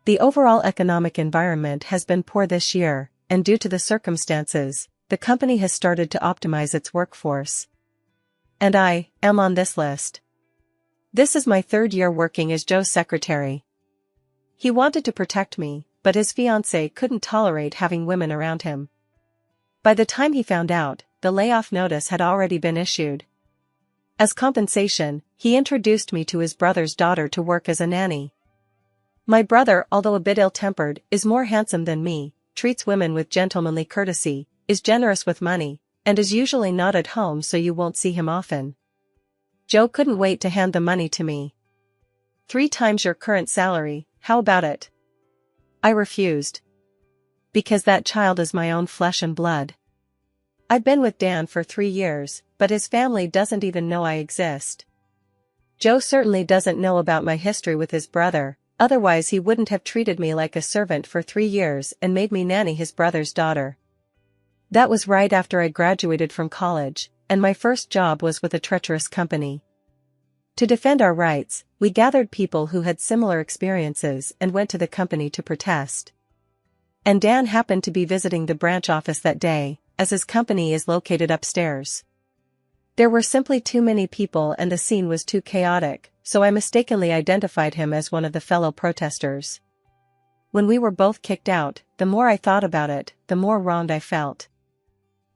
The overall economic environment has been poor this year, and due to the circumstances, the company has started to optimize its workforce. And I am on this list. This is my third year working as Joe's secretary. He wanted to protect me, but his fiancée couldn't tolerate having women around him. By the time he found out, the layoff notice had already been issued. As compensation, he introduced me to his brother's daughter to work as a nanny. My brother, although a bit ill-tempered, is more handsome than me, treats women with gentlemanly courtesy, is generous with money, and is usually not at home, so you won't see him often. Joe couldn't wait to hand the money to me. 3 times your current salary, how about it? I refused. Because that child is my own flesh and blood. I've been with Dan for 3 years, but his family doesn't even know I exist. Joe certainly doesn't know about my history with his brother, otherwise he wouldn't have treated me like a servant for 3 years and made me nanny his brother's daughter. That was right after I graduated from college, and my first job was with a treacherous company. To defend our rights, we gathered people who had similar experiences and went to the company to protest. And Dan happened to be visiting the branch office that day, as his company is located upstairs. There were simply too many people and the scene was too chaotic, so I mistakenly identified him as one of the fellow protesters. When we were both kicked out, the more I thought about it, the more wronged I felt.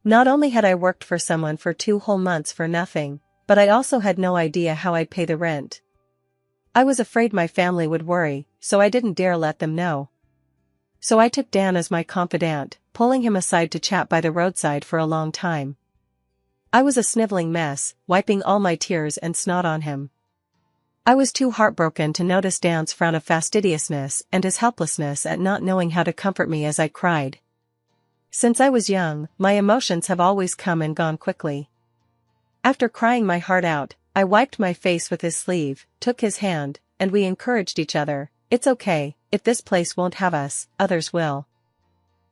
Not only had I worked for someone for 2 whole months for nothing, but I also had no idea how I'd pay the rent. I was afraid my family would worry, so I didn't dare let them know. So I took Dan as my confidant, pulling him aside to chat by the roadside for a long time. I was a sniveling mess, wiping all my tears and snot on him. I was too heartbroken to notice Dan's frown of fastidiousness and his helplessness at not knowing how to comfort me as I cried. Since I was young, my emotions have always come and gone quickly. After crying my heart out, I wiped my face with his sleeve, took his hand, and we encouraged each other. It's okay, if this place won't have us, others will.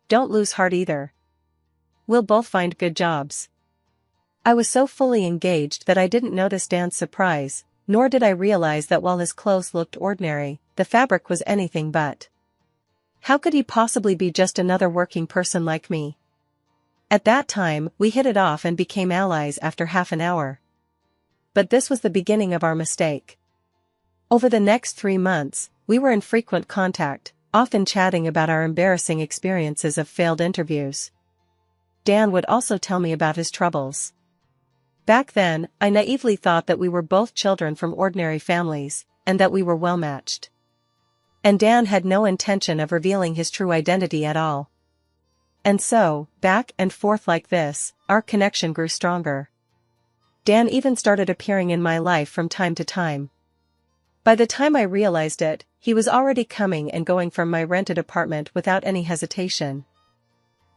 Don't lose heart either. We'll both find good jobs. I was so fully engaged that I didn't notice Dan's surprise, nor did I realize that while his clothes looked ordinary, the fabric was anything but. How could he possibly be just another working person like me? At that time, we hit it off and became allies after half an hour. But this was the beginning of our mistake. Over the next 3 months, we were in frequent contact, often chatting about our embarrassing experiences of failed interviews. Dan would also tell me about his troubles. Back then, I naively thought that we were both children from ordinary families, and that we were well matched. And Dan had no intention of revealing his true identity at all. And so, back and forth like this, our connection grew stronger. Dan even started appearing in my life from time to time. By the time I realized it, he was already coming and going from my rented apartment without any hesitation.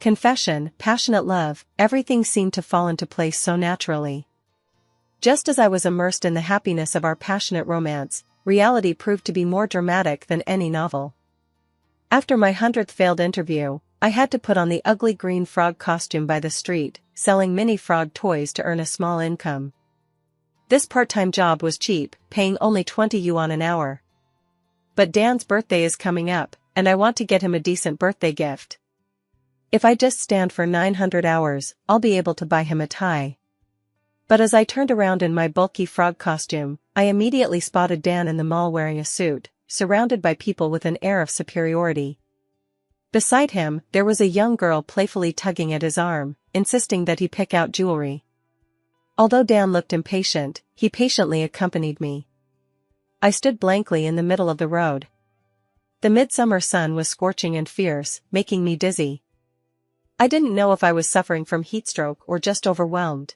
Confession, passionate love, everything seemed to fall into place so naturally. Just as I was immersed in the happiness of our passionate romance, reality proved to be more dramatic than any novel. After my 100th failed interview, I had to put on the ugly green frog costume by the street, selling mini frog toys to earn a small income. This part-time job was cheap, paying only 20 yuan an hour. But Dan's birthday is coming up, and I want to get him a decent birthday gift. If I just stand for 900 hours, I'll be able to buy him a tie. But as I turned around in my bulky frog costume, I immediately spotted Dan in the mall wearing a suit, surrounded by people with an air of superiority. Beside him, there was a young girl playfully tugging at his arm, insisting that he pick out jewelry. Although Dan looked impatient, he patiently accompanied me. I stood blankly in the middle of the road. The midsummer sun was scorching and fierce, making me dizzy. I didn't know if I was suffering from heatstroke or just overwhelmed.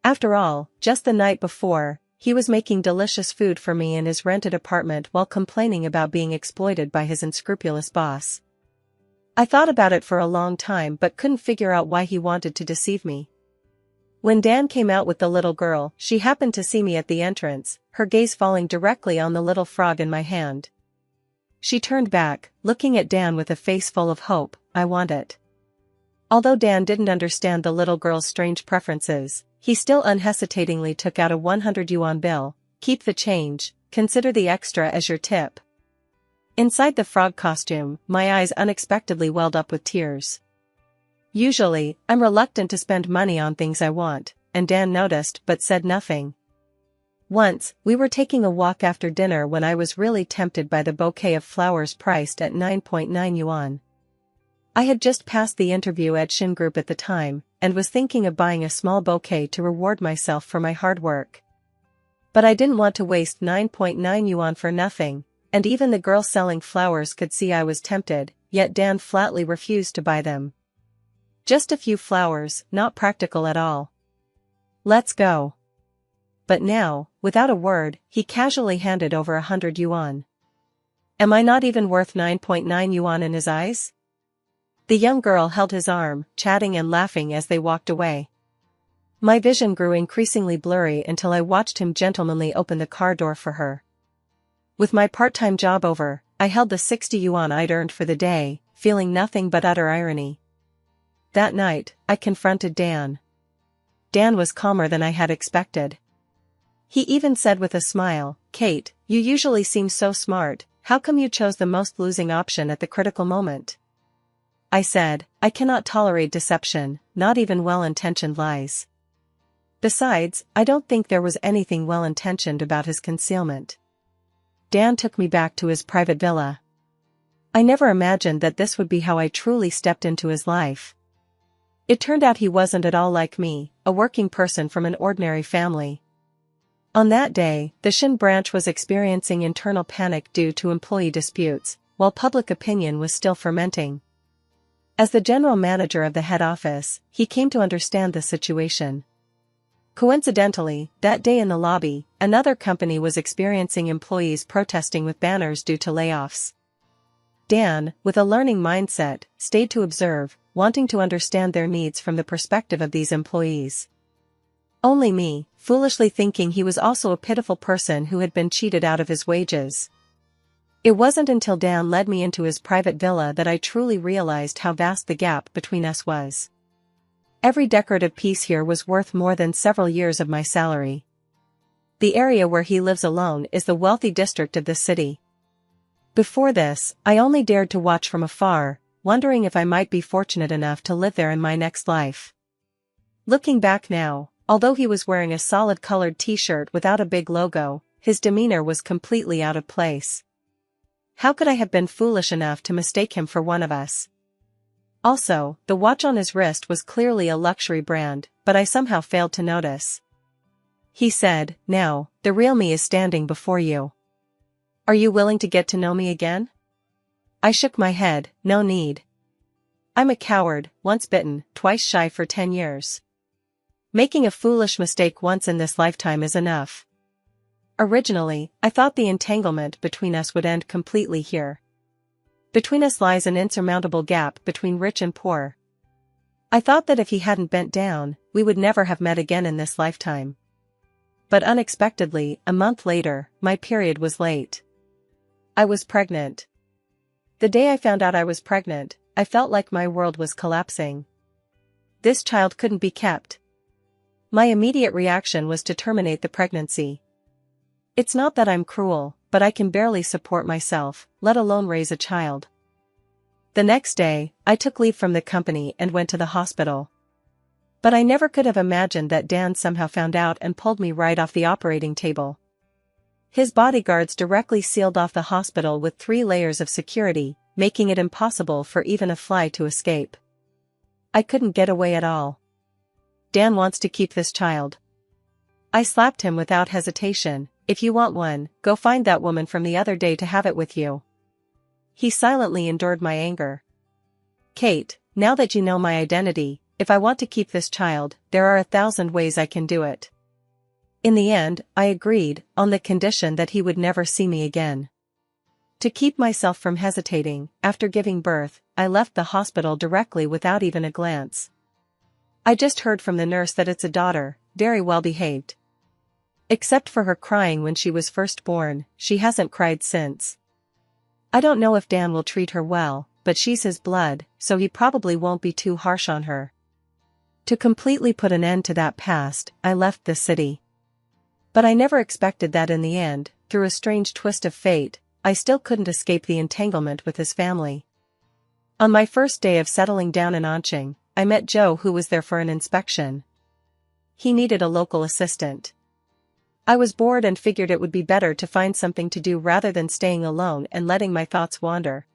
After all, just the night before, he was making delicious food for me in his rented apartment while complaining about being exploited by his unscrupulous boss. I thought about it for a long time but couldn't figure out why he wanted to deceive me. When Dan came out with the little girl, she happened to see me at the entrance, her gaze falling directly on the little frog in my hand. She turned back, looking at Dan with a face full of hope. I want it. Although Dan didn't understand the little girl's strange preferences, he still unhesitatingly took out a 100 yuan bill. Keep the change, consider the extra as your tip. Inside the frog costume, my eyes unexpectedly welled up with tears. Usually, I'm reluctant to spend money on things I want, and Dan noticed but said nothing. Once, we were taking a walk after dinner when I was really tempted by the bouquet of flowers priced at 9.9 yuan. I had just passed the interview at Shin Group at the time, and was thinking of buying a small bouquet to reward myself for my hard work. But I didn't want to waste 9.9 yuan for nothing, and even the girl selling flowers could see I was tempted, yet Dan flatly refused to buy them. Just a few flowers, not practical at all. Let's go. But now, without a word, he casually handed over 100 yuan. Am I not even worth 9.9 yuan in his eyes? The young girl held his arm, chatting and laughing as they walked away. My vision grew increasingly blurry until I watched him gentlemanly open the car door for her. With my part-time job over, I held the 60 yuan I'd earned for the day, feeling nothing but utter irony. That night, I confronted Dan. Dan was calmer than I had expected. He even said with a smile, "Kate, you usually seem so smart, how come you chose the most losing option at the critical moment?" I said, "I cannot tolerate deception, not even well-intentioned lies. Besides, I don't think there was anything well-intentioned about his concealment." Dan took me back to his private villa. I never imagined that this would be how I truly stepped into his life. It turned out he wasn't at all like me, a working person from an ordinary family. On that day, the Shin branch was experiencing internal panic due to employee disputes, while public opinion was still fermenting. As the general manager of the head office, he came to understand the situation. Coincidentally, that day in the lobby, another company was experiencing employees protesting with banners due to layoffs. Dan, with a learning mindset, stayed to observe, wanting to understand their needs from the perspective of these employees. Only me, foolishly thinking he was also a pitiful person who had been cheated out of his wages. It wasn't until Dan led me into his private villa that I truly realized how vast the gap between us was. Every decorative piece here was worth more than several years of my salary. The area where he lives alone is the wealthy district of the city. Before this, I only dared to watch from afar, wondering if I might be fortunate enough to live there in my next life. Looking back now, although he was wearing a solid colored t-shirt without a big logo, his demeanor was completely out of place. How could I have been foolish enough to mistake him for one of us? Also, the watch on his wrist was clearly a luxury brand, but I somehow failed to notice. He said, "Now, the real me is standing before you. Are you willing to get to know me again?" I shook my head, "No need. I'm a coward, once bitten, twice shy for 10 years. Making a foolish mistake once in this lifetime is enough. Originally, I thought the entanglement between us would end completely here. Between us lies an insurmountable gap between rich and poor. I thought that if he hadn't bent down, we would never have met again in this lifetime. But unexpectedly, a month later, my period was late. I was pregnant. The day I found out I was pregnant, I felt like my world was collapsing. This child couldn't be kept. My immediate reaction was to terminate the pregnancy. It's not that I'm cruel, but I can barely support myself, let alone raise a child. The next day, I took leave from the company and went to the hospital. But I never could have imagined that Dan somehow found out and pulled me right off the operating table. His bodyguards directly sealed off the hospital with 3 layers of security, making it impossible for even a fly to escape. I couldn't get away at all. Dan wants to keep this child. I slapped him without hesitation. If you want one, go find that woman from the other day to have it with you. He silently endured my anger. Kate, now that you know my identity, if I want to keep this child, there are 1,000 ways I can do it. In the end, I agreed, on the condition that he would never see me again. To keep myself from hesitating, after giving birth, I left the hospital directly without even a glance. I just heard from the nurse that it's a daughter, very well behaved. Except for her crying when she was first born, she hasn't cried since. I don't know if Dan will treat her well, but she's his blood, so he probably won't be too harsh on her. To completely put an end to that past, I left the city. But I never expected that in the end, through a strange twist of fate, I still couldn't escape the entanglement with his family. On my first day of settling down in Anqing, I met Joe, who was there for an inspection. He needed a local assistant. I was bored and figured it would be better to find something to do rather than staying alone and letting my thoughts wander.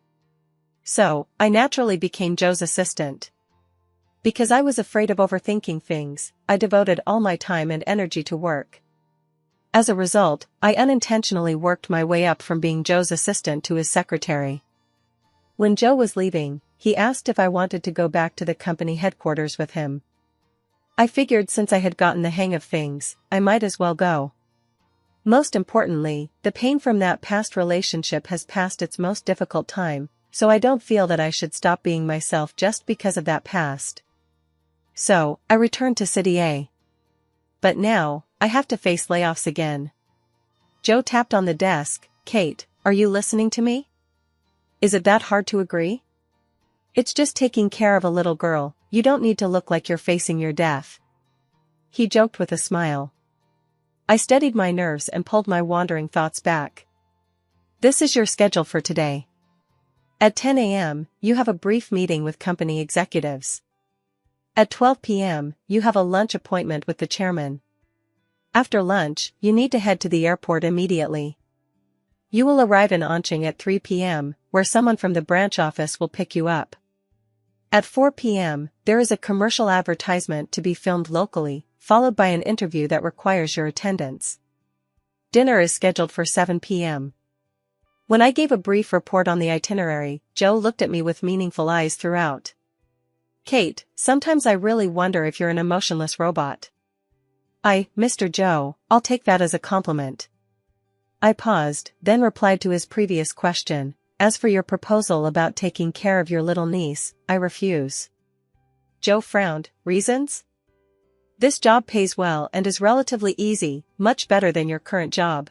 So, I naturally became Joe's assistant. Because I was afraid of overthinking things, I devoted all my time and energy to work. As a result, I unintentionally worked my way up from being Joe's assistant to his secretary. When Joe was leaving, he asked if I wanted to go back to the company headquarters with him. I figured since I had gotten the hang of things, I might as well go. Most importantly, the pain from that past relationship has passed its most difficult time, so I don't feel that I should stop being myself just because of that past. So, I returned to City A. But now, I have to face layoffs again. Joe tapped on the desk. Kate, are you listening to me? Is it that hard to agree? It's just taking care of a little girl, you don't need to look like you're facing your death. He joked with a smile. I steadied my nerves and pulled my wandering thoughts back. This is your schedule for today. At 10 a.m., you have a brief meeting with company executives. At 12 p.m., you have a lunch appointment with the chairman. After lunch, you need to head to the airport immediately. You will arrive in Anqing at 3 p.m., where someone from the branch office will pick you up. At 4 p.m., there is a commercial advertisement to be filmed locally, followed by an interview that requires your attendance. Dinner is scheduled for 7 p.m. When I gave a brief report on the itinerary, Joe looked at me with meaningful eyes throughout. Kate, sometimes I really wonder if you're an emotionless robot. Mr. Joe, I'll take that as a compliment. I paused, then replied to his previous question. As for your proposal about taking care of your little niece, I refuse. Joe frowned. Reasons? This job pays well and is relatively easy, much better than your current job.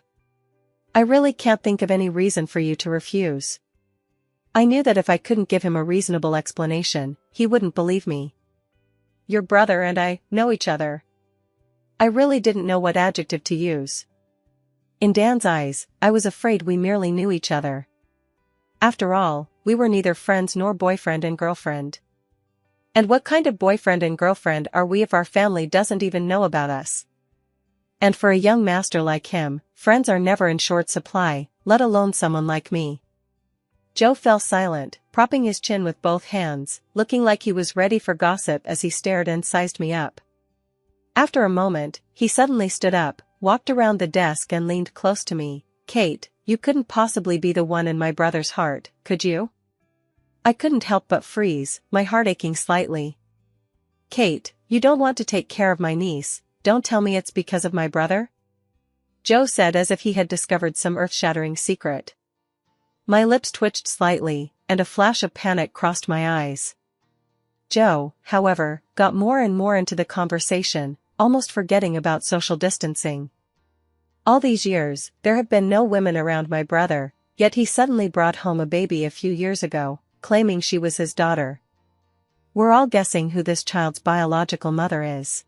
I really can't think of any reason for you to refuse. I knew that if I couldn't give him a reasonable explanation, he wouldn't believe me. Your brother and I know each other. I really didn't know what adjective to use. In Dan's eyes, I was afraid we merely knew each other. After all, we were neither friends nor boyfriend and girlfriend. And what kind of boyfriend and girlfriend are we if our family doesn't even know about us? And for a young master like him, friends are never in short supply, let alone someone like me. Joe fell silent, propping his chin with both hands, looking like he was ready for gossip as he stared and sized me up. After a moment, he suddenly stood up, walked around the desk and leaned close to me. Kate, you couldn't possibly be the one in my brother's heart, could you? I couldn't help but freeze, my heart aching slightly. Kate, you don't want to take care of my niece, don't tell me it's because of my brother? Joe said as if he had discovered some earth-shattering secret. My lips twitched slightly, and a flash of panic crossed my eyes. Joe, however, got more and more into the conversation, almost forgetting about social distancing. All these years, there have been no women around my brother, yet he suddenly brought home a baby a few years ago, claiming she was his daughter. We're all guessing who this child's biological mother is.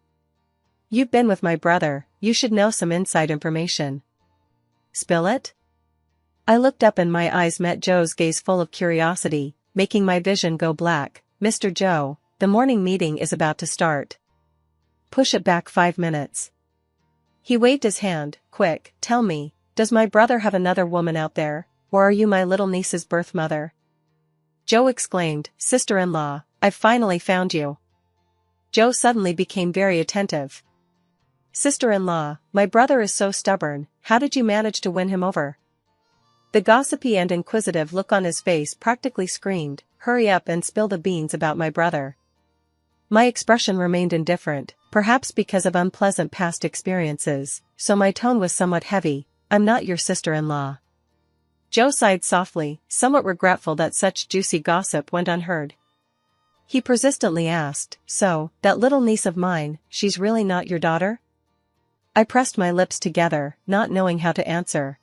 You've been with my brother, you should know some inside information. Spill it? I looked up and my eyes met Joe's gaze full of curiosity, making my vision go black. Mr. Joe, the morning meeting is about to start. Push it back 5 minutes. He waved his hand. Quick, tell me, does my brother have another woman out there, or are you my little niece's birth mother? Joe exclaimed, Sister-in-law, I've finally found you. Joe suddenly became very attentive. Sister-in-law, my brother is so stubborn, how did you manage to win him over? The gossipy and inquisitive look on his face practically screamed, hurry up and spill the beans about my brother. My expression remained indifferent, perhaps because of unpleasant past experiences, so my tone was somewhat heavy. I'm not your sister-in-law. Joe sighed softly, somewhat regretful that such juicy gossip went unheard. He persistently asked, so, that little niece of mine, she's really not your daughter? I pressed my lips together, not knowing how to answer.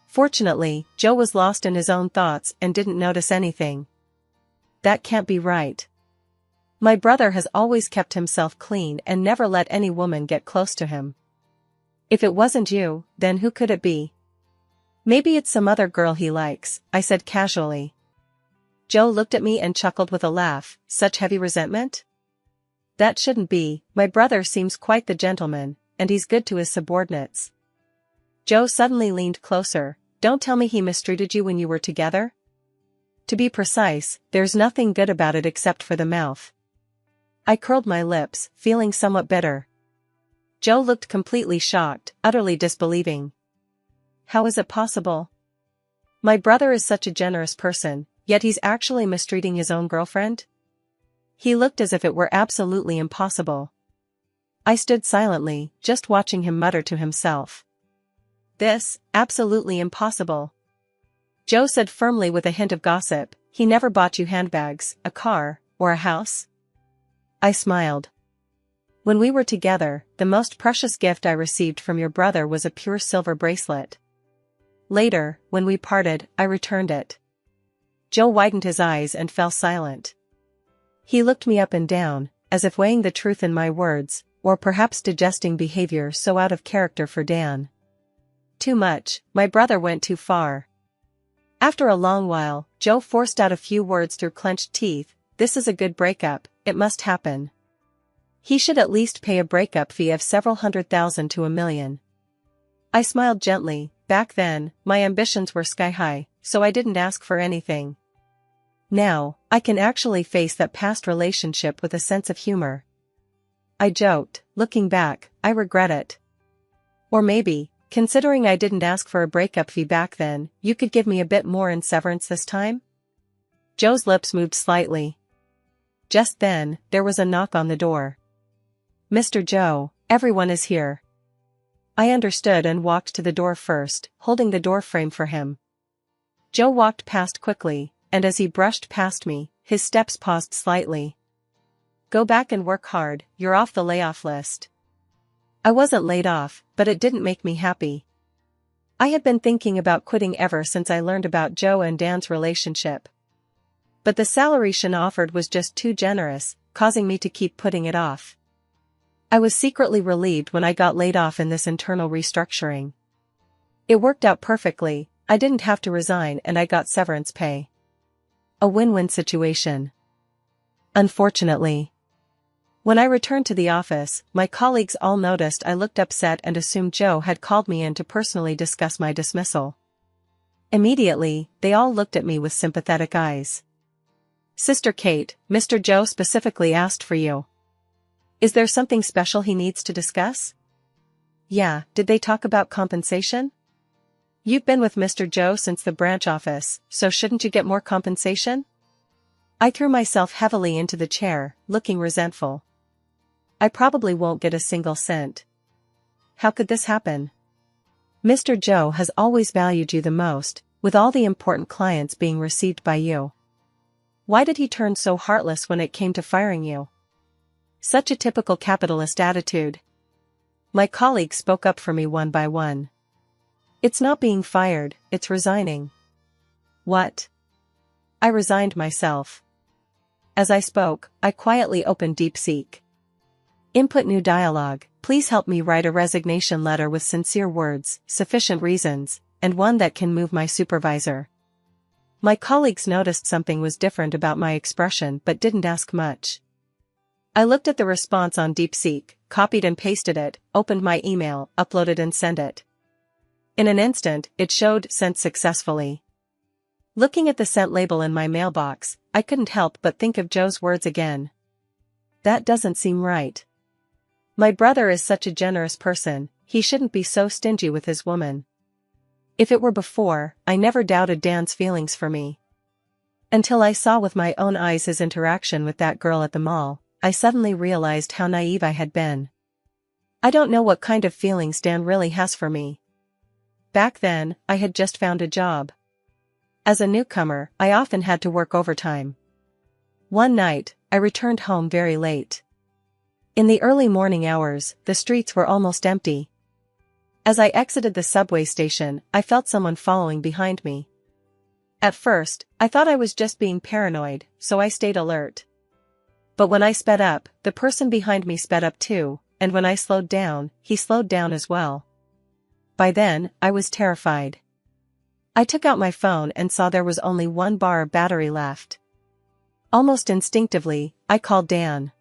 Fortunately, Joe was lost in his own thoughts and didn't notice anything. That can't be right. My brother has always kept himself clean and never let any woman get close to him. If it wasn't you, then who could it be? Maybe it's some other girl he likes, I said casually. Joe looked at me and chuckled with a laugh. Such heavy resentment? That shouldn't be, my brother seems quite the gentleman, and he's good to his subordinates. Joe suddenly leaned closer. Don't tell me he mistreated you when you were together? To be precise, there's nothing good about it except for the mouth. I curled my lips, feeling somewhat bitter. Joe looked completely shocked, utterly disbelieving. How is it possible? My brother is such a generous person, yet he's actually mistreating his own girlfriend? He looked as if it were absolutely impossible. I stood silently, just watching him mutter to himself. This, absolutely impossible. Joe said firmly with a hint of gossip, he never bought you handbags, a car, or a house? I smiled. When we were together, the most precious gift I received from your brother was a pure silver bracelet. Later, when we parted, I returned it. Joe widened his eyes and fell silent. He looked me up and down, as if weighing the truth in my words, or perhaps digesting behavior so out of character for Dan. Too much, my brother went too far. After a long while, Joe forced out a few words through clenched teeth. This is a good breakup, it must happen. He should at least pay a breakup fee of several $100,000 to $1 million. I smiled gently. Back then, my ambitions were sky high, so I didn't ask for anything. Now, I can actually face that past relationship with a sense of humor. I joked, looking back, I regret it. Or maybe, considering I didn't ask for a breakup fee back then, you could give me a bit more in severance this time? Joe's lips moved slightly. Just then, there was a knock on the door. Mr. Joe, everyone is here. I understood and walked to the door first, holding the door frame for him. Joe walked past quickly, and as he brushed past me, his steps paused slightly. Go back and work hard, you're off the layoff list. I wasn't laid off, but it didn't make me happy. I had been thinking about quitting ever since I learned about Joe and Dan's relationship. But the salary Shan offered was just too generous, causing me to keep putting it off. I was secretly relieved when I got laid off in this internal restructuring. It worked out perfectly, I didn't have to resign and I got severance pay. A win-win situation. Unfortunately. When I returned to the office, my colleagues all noticed I looked upset and assumed Joe had called me in to personally discuss my dismissal. Immediately, they all looked at me with sympathetic eyes. Sister Kate, Mr. Joe specifically asked for you. Is there something special he needs to discuss? Yeah, did they talk about compensation? You've been with Mr. Joe since the branch office, so shouldn't you get more compensation? I threw myself heavily into the chair, looking resentful. I probably won't get a single cent. How could this happen? Mr. Joe has always valued you the most, with all the important clients being received by you. Why did he turn so heartless when it came to firing you? Such a typical capitalist attitude. My colleagues spoke up for me one by one. It's not being fired, it's resigning. What? I resigned myself. As I spoke, I quietly opened DeepSeek. Input new dialogue, please help me write a resignation letter with sincere words, sufficient reasons, and one that can move my supervisor. My colleagues noticed something was different about my expression but didn't ask much. I looked at the response on DeepSeek, copied and pasted it, opened my email, uploaded and sent it. In an instant, it showed sent successfully. Looking at the sent label in my mailbox, I couldn't help but think of Joe's words again. That doesn't seem right. My brother is such a generous person, he shouldn't be so stingy with his woman. If it were before, I never doubted Dan's feelings for me. Until I saw with my own eyes his interaction with that girl at the mall, I suddenly realized how naive I had been. I don't know what kind of feelings Dan really has for me. Back then, I had just found a job. As a newcomer, I often had to work overtime. One night, I returned home very late. In the early morning hours, the streets were almost empty. As I exited the subway station, I felt someone following behind me. At first, I thought I was just being paranoid, so I stayed alert. But when I sped up, the person behind me sped up too, and when I slowed down, he slowed down as well. By then, I was terrified. I took out my phone and saw there was only one bar of battery left. Almost instinctively, I called Dan.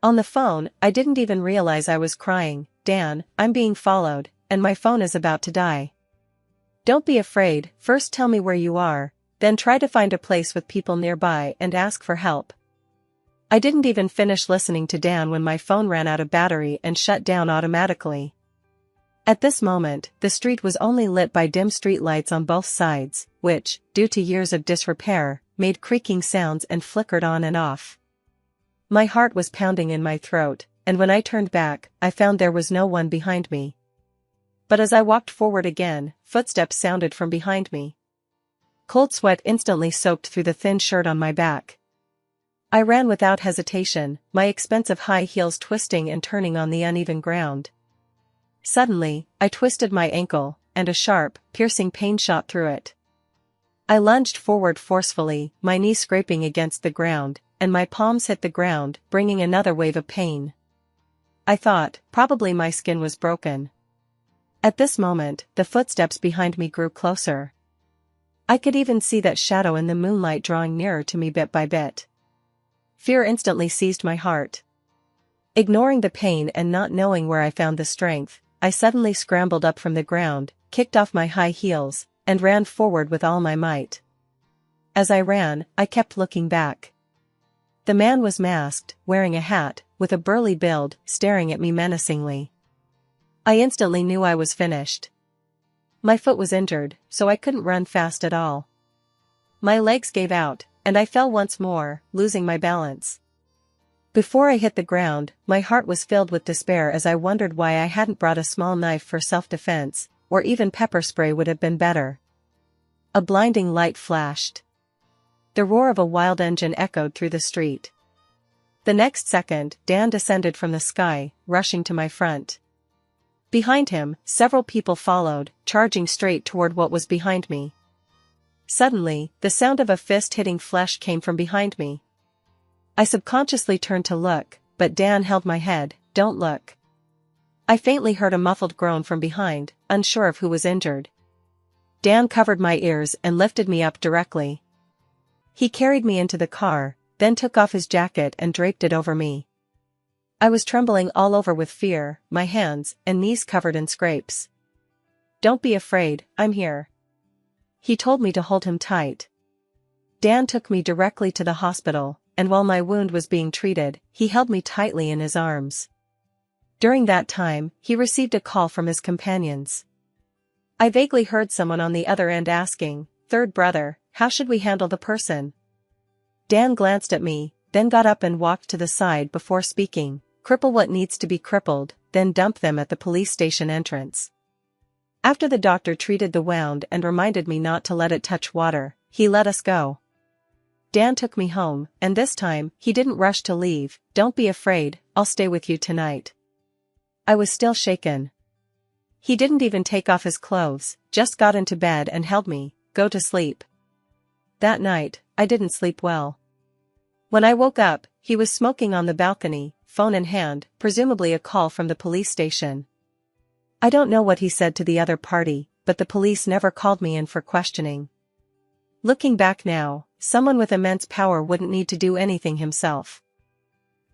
On the phone, I didn't even realize I was crying. "Dan, I'm being followed, and my phone is about to die. Don't be afraid, first tell me where you are, then try to find a place with people nearby and ask for help." I didn't even finish listening to Dan when my phone ran out of battery and shut down automatically. At this moment, the street was only lit by dim street lights on both sides, which, due to years of disrepair, made creaking sounds and flickered on and off. My heart was pounding in my throat, and when I turned back, I found there was no one behind me. But as I walked forward again, footsteps sounded from behind me. Cold sweat instantly soaked through the thin shirt on my back. I ran without hesitation, my expensive high heels twisting and turning on the uneven ground. Suddenly, I twisted my ankle, and a sharp, piercing pain shot through it. I lunged forward forcefully, my knees scraping against the ground, and my palms hit the ground, bringing another wave of pain. I thought, probably my skin was broken. At this moment, the footsteps behind me grew closer. I could even see that shadow in the moonlight drawing nearer to me bit by bit. Fear instantly seized my heart. Ignoring the pain and not knowing where I found the strength, I suddenly scrambled up from the ground, kicked off my high heels, and ran forward with all my might. As I ran, I kept looking back. The man was masked, wearing a hat, with a burly build, staring at me menacingly. I instantly knew I was finished. My foot was injured, so I couldn't run fast at all. My legs gave out, and I fell once more, losing my balance. Before I hit the ground, my heart was filled with despair as I wondered why I hadn't brought a small knife for self-defense, or even pepper spray would have been better. A blinding light flashed. The roar of a wild engine echoed through the street. The next second, Dan descended from the sky, rushing to my front. Behind him, several people followed, charging straight toward what was behind me. Suddenly, the sound of a fist hitting flesh came from behind me. I subconsciously turned to look, but Dan held my head. "Don't look." I faintly heard a muffled groan from behind, unsure of who was injured. Dan covered my ears and lifted me up directly. He carried me into the car, then took off his jacket and draped it over me. I was trembling all over with fear, my hands and knees covered in scrapes. "Don't be afraid, I'm here." He told me to hold him tight. Dan took me directly to the hospital, and while my wound was being treated, he held me tightly in his arms. During that time, he received a call from his companions. I vaguely heard someone on the other end asking, "Third brother, how should we handle the person?" Dan glanced at me, then got up and walked to the side before speaking. "Cripple what needs to be crippled, then dump them at the police station entrance." After the doctor treated the wound and reminded me not to let it touch water, he let us go. Dan took me home, and this time, he didn't rush to leave. "Don't be afraid, I'll stay with you tonight." I was still shaken. He didn't even take off his clothes, just got into bed and held me. "Go to sleep." That night, I didn't sleep well. When I woke up, he was smoking on the balcony, phone in hand, presumably a call from the police station. I don't know what he said to the other party, but the police never called me in for questioning. Looking back now, someone with immense power wouldn't need to do anything himself.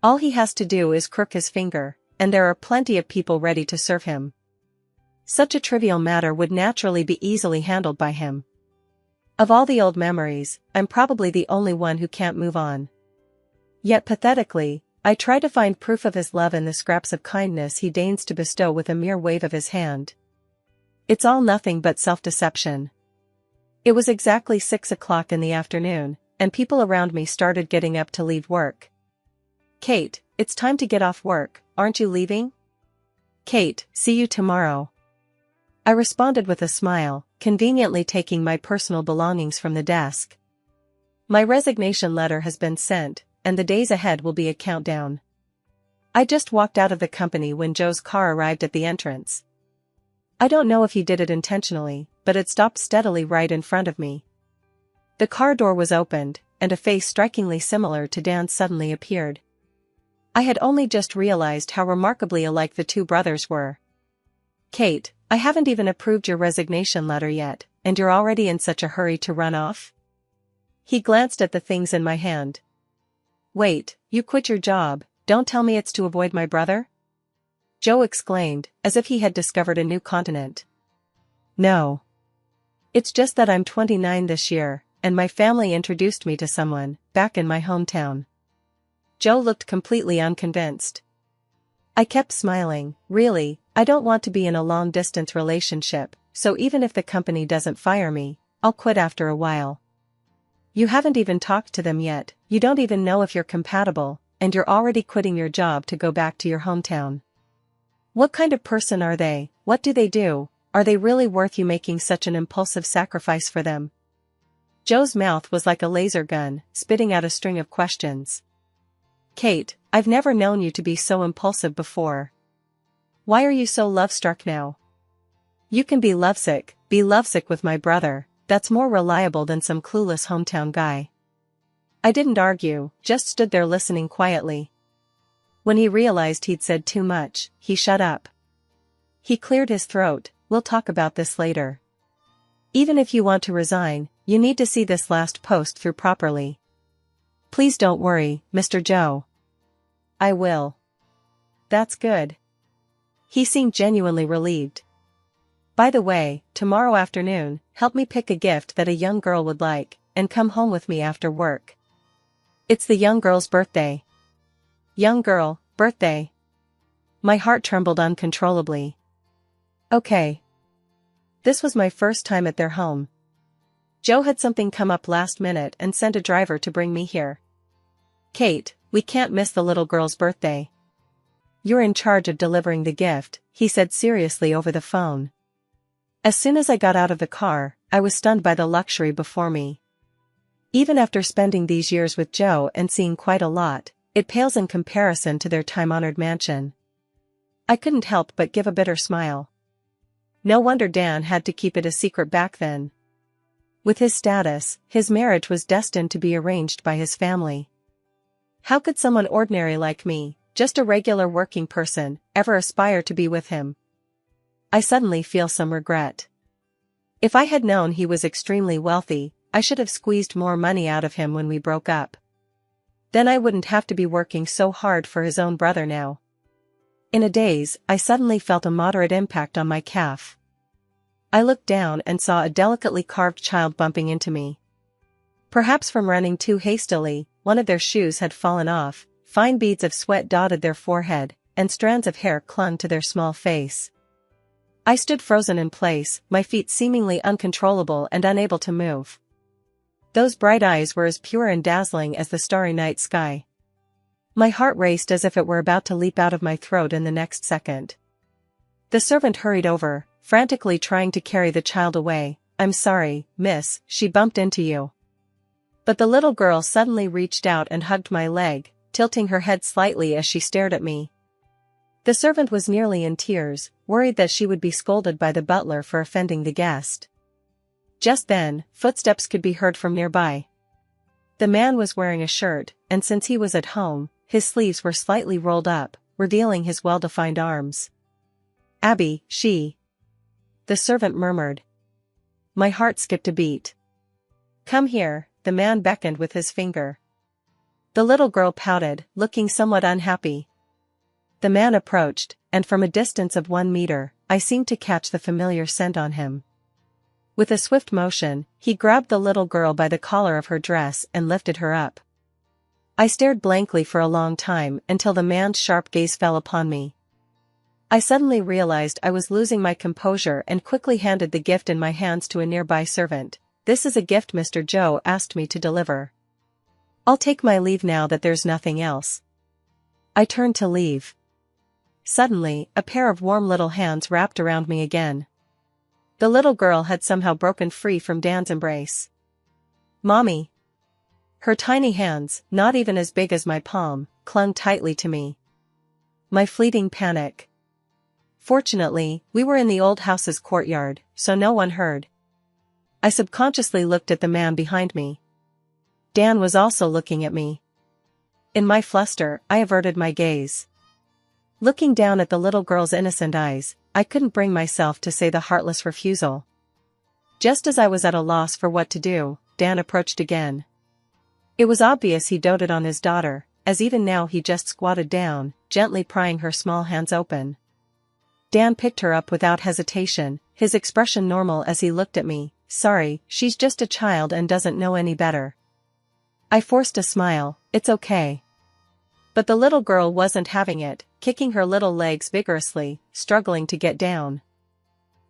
All he has to do is crook his finger, and there are plenty of people ready to serve him. Such a trivial matter would naturally be easily handled by him. Of all the old memories, I'm probably the only one who can't move on. Yet pathetically, I try to find proof of his love in the scraps of kindness he deigns to bestow with a mere wave of his hand. It's all nothing but self-deception. It was exactly 6 o'clock in the afternoon, and people around me started getting up to leave work. "Kate, it's time to get off work, aren't you leaving?" "Kate, see you tomorrow." I responded with a smile, conveniently taking my personal belongings from the desk. My resignation letter has been sent, and the days ahead will be a countdown. I just walked out of the company when Joe's car arrived at the entrance. I don't know if he did it intentionally, but it stopped steadily right in front of me. The car door was opened, and a face strikingly similar to Dan's suddenly appeared. I had only just realized how remarkably alike the two brothers were. "Kate, I haven't even approved your resignation letter yet, and you're already in such a hurry to run off? He glanced at the things in my hand. Wait, you quit your job, don't tell me it's to avoid my brother? Joe exclaimed, as if he had discovered a new continent. No. It's just that I'm 29 this year, and my family introduced me to someone, back in my hometown. Joe looked completely unconvinced. I kept smiling. Really, I don't want to be in a long-distance relationship, so even if the company doesn't fire me, I'll quit after a while. You haven't even talked to them yet, you don't even know if you're compatible, and you're already quitting your job to go back to your hometown. What kind of person are they? What do they do? Are they really worth you making such an impulsive sacrifice for them? Joe's mouth was like a laser gun, spitting out a string of questions. Kate, I've never known you to be so impulsive before. Why are you so love-struck now? You can be lovesick with my brother, that's more reliable than some clueless hometown guy. I didn't argue, just stood there listening quietly. When he realized he'd said too much, he shut up. He cleared his throat. We'll talk about this later. Even if you want to resign, you need to see this last post through properly. Please don't worry, Mr. Joe. I will. That's good. He seemed genuinely relieved. By the way, tomorrow afternoon, help me pick a gift that a young girl would like, and come home with me after work. It's the young girl's birthday. Young girl, birthday. My heart trembled uncontrollably. Okay. This was my first time at their home. Joe had something come up last minute and sent a driver to bring me here. Kate, we can't miss the little girl's birthday. You're in charge of delivering the gift, he said seriously over the phone. As soon as I got out of the car, I was stunned by the luxury before me. Even after spending these years with Joe and seeing quite a lot, it pales in comparison to their time-honored mansion. I couldn't help but give a bitter smile. No wonder Dan had to keep it a secret back then. With his status, his marriage was destined to be arranged by his family. How could someone ordinary like me, just a regular working person, ever aspire to be with him? I suddenly feel some regret. If I had known he was extremely wealthy, I should have squeezed more money out of him when we broke up. Then I wouldn't have to be working so hard for his own brother now. In a daze, I suddenly felt a moderate impact on my calf. I looked down and saw a delicately carved child bumping into me. Perhaps from running too hastily, one of their shoes had fallen off, fine beads of sweat dotted their forehead, and strands of hair clung to their small face. I stood frozen in place, my feet seemingly uncontrollable and unable to move. Those bright eyes were as pure and dazzling as the starry night sky. My heart raced as if it were about to leap out of my throat in the next second. The servant hurried over, frantically trying to carry the child away. I'm sorry, miss, she bumped into you. But the little girl suddenly reached out and hugged my leg, tilting her head slightly as she stared at me. The servant was nearly in tears, worried that she would be scolded by the butler for offending the guest. Just then, footsteps could be heard from nearby. The man was wearing a shirt, and since he was at home, his sleeves were slightly rolled up, revealing his well-defined arms. Abby, the servant murmured. My heart skipped a beat. Come here, the man beckoned with his finger. The little girl pouted, looking somewhat unhappy. The man approached, and from a distance of 1 meter, I seemed to catch the familiar scent on him. With a swift motion, he grabbed the little girl by the collar of her dress and lifted her up. I stared blankly for a long time until the man's sharp gaze fell upon me. I suddenly realized I was losing my composure and quickly handed the gift in my hands to a nearby servant. This is a gift Mr. Joe asked me to deliver. I'll take my leave now that there's nothing else. I turned to leave. Suddenly, a pair of warm little hands wrapped around me again. The little girl had somehow broken free from Dan's embrace. Mommy! Her tiny hands, not even as big as my palm, clung tightly to me. My fleeting panic. Fortunately, we were in the old house's courtyard, so no one heard. I subconsciously looked at the man behind me. Dan was also looking at me. In my fluster, I averted my gaze. Looking down at the little girl's innocent eyes, I couldn't bring myself to say the heartless refusal. Just as I was at a loss for what to do, Dan approached again. It was obvious he doted on his daughter, as even now he just squatted down, gently prying her small hands open. Dan picked her up without hesitation, his expression normal as he looked at me. "Sorry, she's just a child and doesn't know any better." I forced a smile. "It's okay." But the little girl wasn't having it, kicking her little legs vigorously, struggling to get down.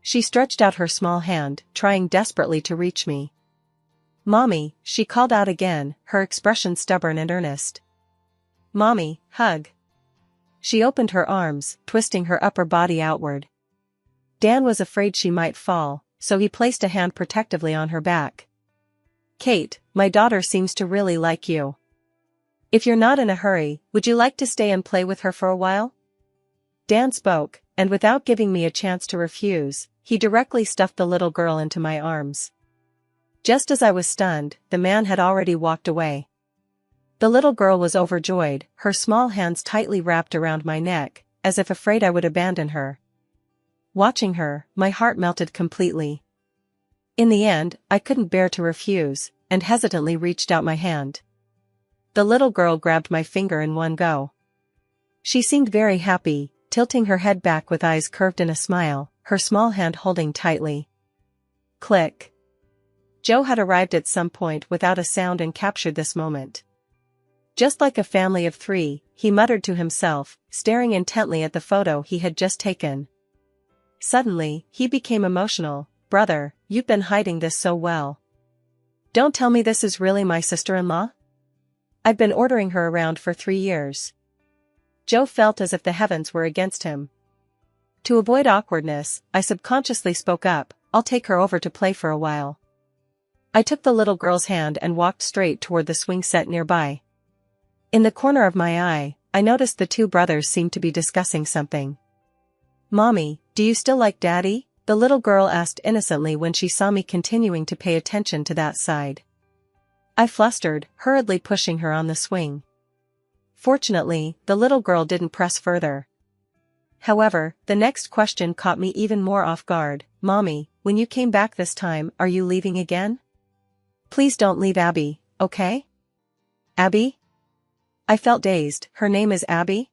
She stretched out her small hand, trying desperately to reach me. "Mommy," she called out again, her expression stubborn and earnest. "Mommy, hug." She opened her arms, twisting her upper body outward. Dan was afraid she might fall, so he placed a hand protectively on her back. "Kate, my daughter seems to really like you. If you're not in a hurry, would you like to stay and play with her for a while?" Dan spoke, and without giving me a chance to refuse, he directly stuffed the little girl into my arms. Just as I was stunned, the man had already walked away. The little girl was overjoyed, her small hands tightly wrapped around my neck, as if afraid I would abandon her. Watching her, my heart melted completely. In the end, I couldn't bear to refuse, and hesitantly reached out my hand. The little girl grabbed my finger in one go. She seemed very happy, tilting her head back with eyes curved in a smile, her small hand holding tightly. Click. Joe had arrived at some point without a sound and captured this moment. Just like a family of three, he muttered to himself, staring intently at the photo he had just taken. Suddenly, he became emotional. "Brother, you've been hiding this so well. Don't tell me this is really my sister-in-law? I've been ordering her around for 3 years." Joe felt as if the heavens were against him. To avoid awkwardness, I subconsciously spoke up. "I'll take her over to play for a while." I took the little girl's hand and walked straight toward the swing set nearby. In the corner of my eye, I noticed the two brothers seemed to be discussing something. "Mommy, do you still like Daddy?" the little girl asked innocently when she saw me continuing to pay attention to that side. I flustered, hurriedly pushing her on the swing. Fortunately, the little girl didn't press further. However, the next question caught me even more off guard. "Mommy, when you came back this time, are you leaving again? Please don't leave Abby, okay?" "Abby?" I felt dazed. "Her name is Abby?"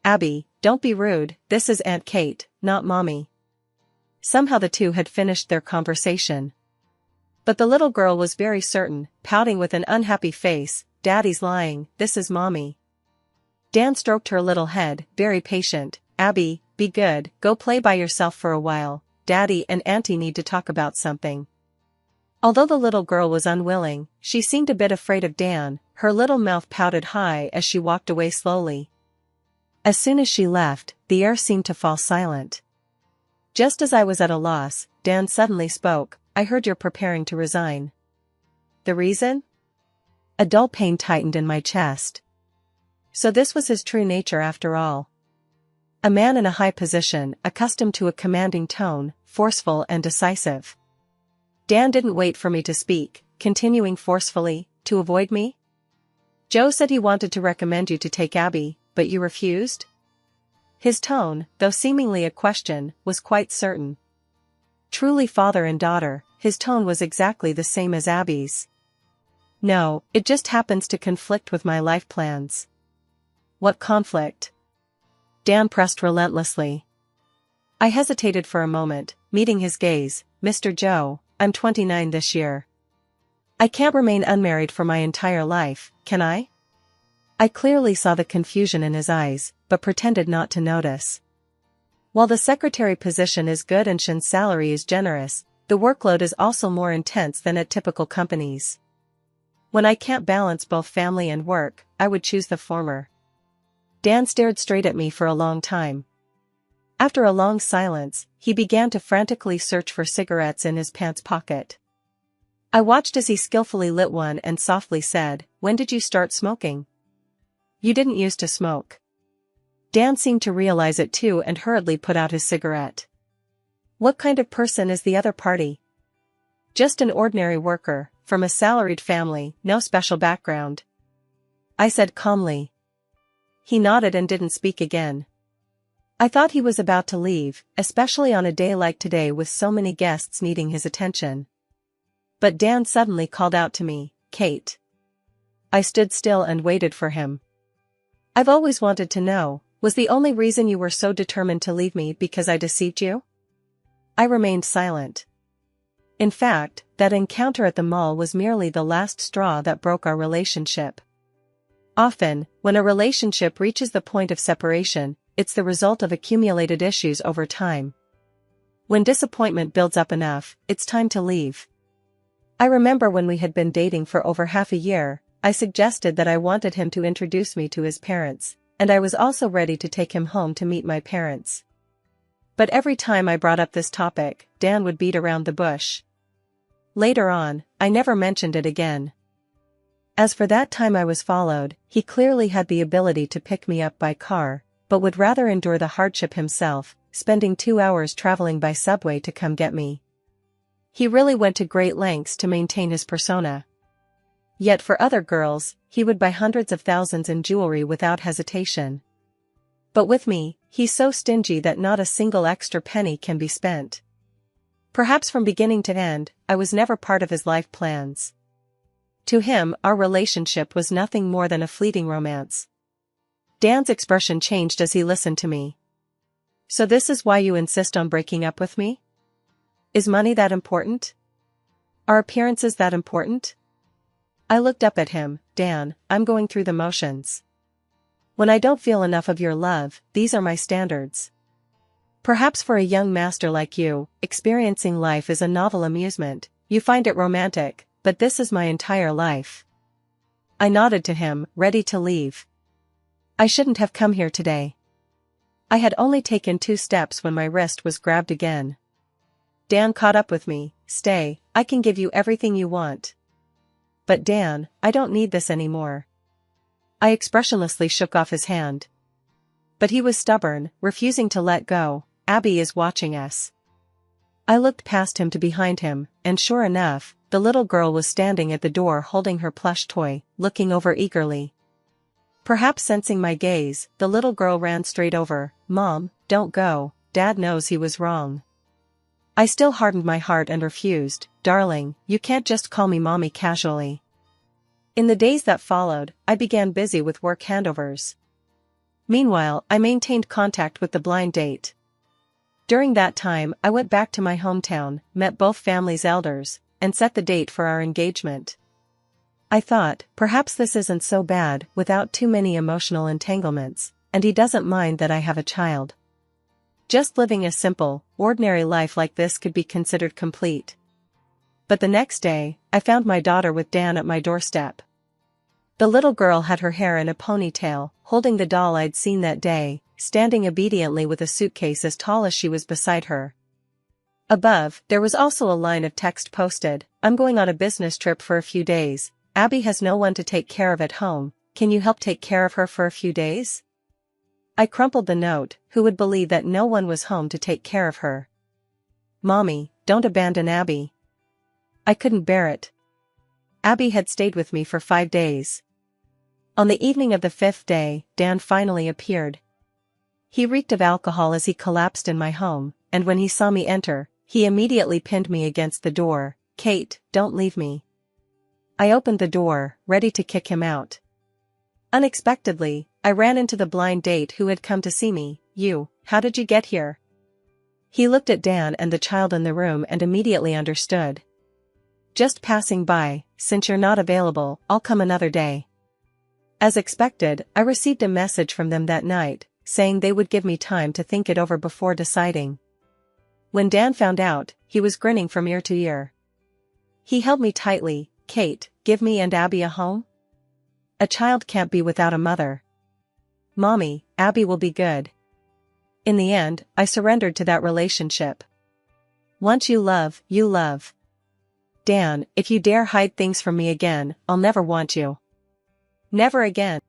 "Abby, don't be rude, this is Aunt Kate, not Mommy." Somehow the two had finished their conversation. But the little girl was very certain, pouting with an unhappy face. "Daddy's lying, this is Mommy." Dan stroked her little head, very patient. "Abby, be good, go play by yourself for a while. Daddy and Auntie need to talk about something." Although the little girl was unwilling, she seemed a bit afraid of Dan, her little mouth pouted high as she walked away slowly. As soon as she left, the air seemed to fall silent. Just as I was at a loss, Dan suddenly spoke. "I heard you're preparing to resign." "The reason?" A dull pain tightened in my chest. So this was his true nature after all. A man in a high position, accustomed to a commanding tone, forceful and decisive. Dan didn't wait for me to speak, continuing forcefully, "To avoid me? Joe said he wanted to recommend you to take Abby, but you refused?" His tone, though seemingly a question, was quite certain. Truly father and daughter, his tone was exactly the same as Abby's. "No, it just happens to conflict with my life plans." "What conflict?" Dan pressed relentlessly. I hesitated for a moment, meeting his gaze. "Mr. Joe, I'm 29 this year. I can't remain unmarried for my entire life, can I?" I clearly saw the confusion in his eyes, but pretended not to notice. While the secretary position is good and Shin's salary is generous, the workload is also more intense than at typical companies. When I can't balance both family and work, I would choose the former. Dan stared straight at me for a long time. After a long silence, he began to frantically search for cigarettes in his pants pocket. I watched as he skillfully lit one and softly said, "When did you start smoking?" "You didn't used to smoke." Dan seemed to realize it too and hurriedly put out his cigarette. "What kind of person is the other party?" "Just an ordinary worker, from a salaried family, no special background," I said calmly. He nodded and didn't speak again. I thought he was about to leave, especially on a day like today with so many guests needing his attention. But Dan suddenly called out to me, "Kate." I stood still and waited for him. "I've always wanted to know, was the only reason you were so determined to leave me because I deceived you?" I remained silent. In fact, that encounter at the mall was merely the last straw that broke our relationship. Often, when a relationship reaches the point of separation, it's the result of accumulated issues over time. When disappointment builds up enough, it's time to leave. I remember when we had been dating for over half a year, I suggested that I wanted him to introduce me to his parents, and I was also ready to take him home to meet my parents. But every time I brought up this topic, Dan would beat around the bush. Later on, I never mentioned it again. As for that time I was followed, he clearly had the ability to pick me up by car, but would rather endure the hardship himself, spending 2 hours traveling by subway to come get me. He really went to great lengths to maintain his persona. Yet for other girls, he would buy hundreds of thousands in jewelry without hesitation. But with me, he's so stingy that not a single extra penny can be spent. Perhaps from beginning to end, I was never part of his life plans. To him, our relationship was nothing more than a fleeting romance. Dan's expression changed as he listened to me. "So this is why you insist on breaking up with me? Is money that important? Are appearances that important?" I looked up at him. "Dan, I'm going through the motions. When I don't feel enough of your love, these are my standards. Perhaps for a young master like you, experiencing life is a novel amusement, you find it romantic, but this is my entire life." I nodded to him, ready to leave. I shouldn't have come here today. I had only taken 2 steps when my wrist was grabbed again. Dan caught up with me. "Stay, I can give you everything you want." "But Dan, I don't need this anymore." I expressionlessly shook off his hand. But he was stubborn, refusing to let go. "Abby is watching us." I looked past him to behind him, and sure enough, the little girl was standing at the door holding her plush toy, looking over eagerly. Perhaps sensing my gaze, the little girl ran straight over. "Mom, don't go, Dad knows he was wrong." I still hardened my heart and refused. "Darling, you can't just call me mommy casually." In the days that followed, I began busy with work handovers. Meanwhile, I maintained contact with the blind date. During that time, I went back to my hometown, met both families' elders, and set the date for our engagement. I thought, perhaps this isn't so bad, without too many emotional entanglements, and he doesn't mind that I have a child. Just living a simple, ordinary life like this could be considered complete. But the next day, I found my daughter with Dan at my doorstep. The little girl had her hair in a ponytail, holding the doll I'd seen that day, standing obediently with a suitcase as tall as she was beside her. Above, there was also a line of text posted, "I'm going on a business trip for a few days. Abby has no one to take care of at home, can you help take care of her for a few days?" I crumpled the note. Who would believe that no one was home to take care of her? "Mommy, don't abandon Abby." I couldn't bear it. Abby had stayed with me for 5 days. On the evening of the 5th day, Dan finally appeared. He reeked of alcohol as he collapsed in my home, and when he saw me enter, he immediately pinned me against the door. "Kate, don't leave me." I opened the door, ready to kick him out. Unexpectedly, I ran into the blind date who had come to see me. How did you get here?" He looked at Dan and the child in the room and immediately understood. "Just passing by, since you're not available, I'll come another day." As expected, I received a message from them that night, saying they would give me time to think it over before deciding. When Dan found out, he was grinning from ear to ear. He held me tightly. "Kate, give me and Abby a home? A child can't be without a mother." "Mommy, Abby will be good." In the end, I surrendered to that relationship. Once you love, you love. Dan, if you dare hide things from me again, I'll never want you. Never again.